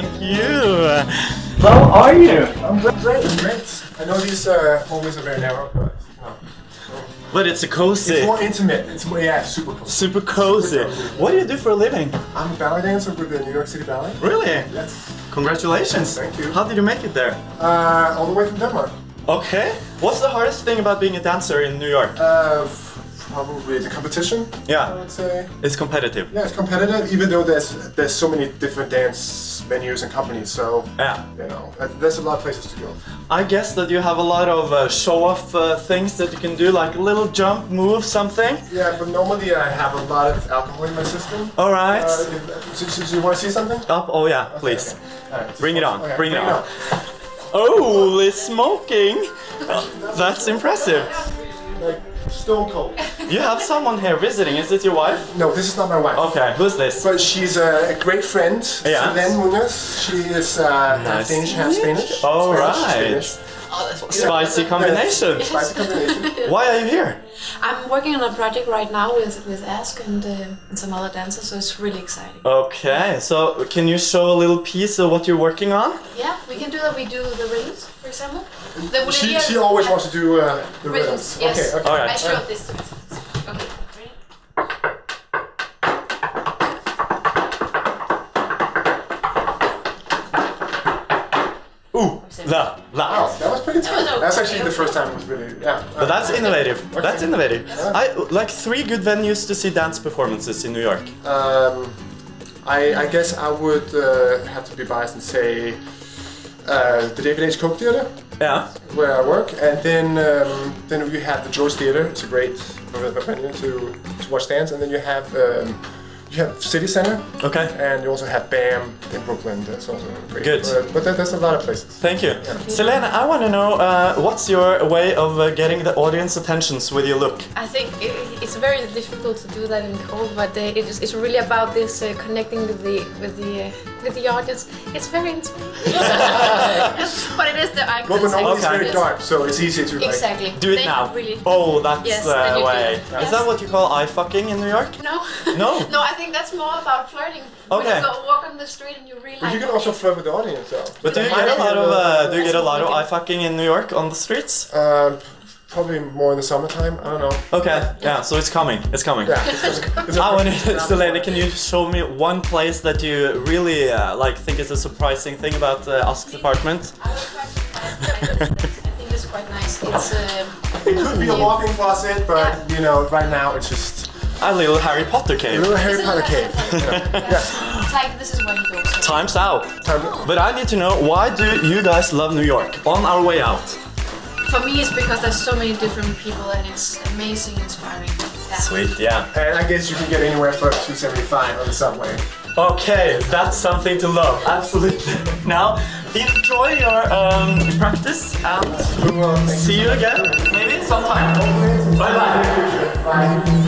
Thank you. How are you? I'm great. I know these hallways are very narrow, but But it's a cozy. it's more intimate. It's more, yeah, super cozy. Super cozy. Super cozy. What do you do for a living? I'm a ballet dancer with the New York City Ballet. Really? Yes. Congratulations. Thank you. How did you make it there? All the way from Denmark. Okay. What's the hardest thing about being a dancer in New York? Probably the competition. Yeah. I would say. It's competitive. Yeah, it's competitive. Even though there's so many different dance venues and companies, so Yeah. you know, there's a lot of places to go. I guess that you have a lot of show-off things that you can do, like a little jump, move, something. Yeah, but normally I have a lot of alcohol in my system. All right. So you want to see something? Up. Oh yeah, please. Okay. All right, Bring it on. Okay, Bring it on. Oh, it's smoking. That's impressive. Like stone cold. You have someone here visiting. Is it your wife? No, this is not my wife. Okay. Who's this? But she's a great friend, Yeah. Selene Munoz. She is half Danish, half Spanish. All Spanish, right. Spicy combination. Spicy combination. Why are you here? I'm working on a project right now with Ask and some other dancers, so it's really exciting. Okay, so can you show a little piece of what you're working on? Yeah, we can do that. We do the rhythms, for example. She always wants to do the rhythms. Yes. Okay. All right. I showed this to her. Okay, ready? Ooh, that. Wow, that was pretty tough. okay. That's actually the first time it was really, yeah. But that's innovative. Okay. That's innovative. I like 3 good venues to see dance performances in New York. I guess I would have to be biased and say the David H. Koch Theater, Yeah. where I work, and then you have the George Theater. It's a great venue to watch dance, and then you have City Center, Okay. and you also have BAM in Brooklyn. That's also great. Good. But there's a lot of places. Thank you. Selene, I want to know what's your way of getting the audience attentions with your look? I think it's very difficult to do that in cold, but it's really about this connecting with the audience. It's very intimate. But it is the eye Well, but contact. normally it's Okay. very dark, so it's easy to like. Exactly. Do it Then now. Really. Oh, that's Yes, the then you do way. it. Is Yes. that what you call eye fucking in New York? No. No? No, I think that's more about flirting. Okay. When you go walk on the street and you realize. But you can also flirt with the audience, though. But do you get a lot of eye fucking in New York on the streets? Probably more in the summertime. I don't know. Okay, yeah, so it's coming. It's coming. Yeah. I want to, Selene, can you show me one place that you really think is a surprising thing about Ask's apartment? I think it's quite nice. It's It could be a walk-in closet, but you know, right now it's just A little Harry Potter a cave. little Harry Potter cave. It's like this is where you go. So. Time's out. But I need to know, why do you guys love New York? On our way out. For me, it's because there's so many different people and it's amazing, inspiring. Yeah. Sweet, yeah. And I guess you can get anywhere for $2.75 on the subway. Okay, that's something to love. Absolutely. Now, enjoy your practice and Well, thank see you again, maybe sometime. Bye-bye. Bye.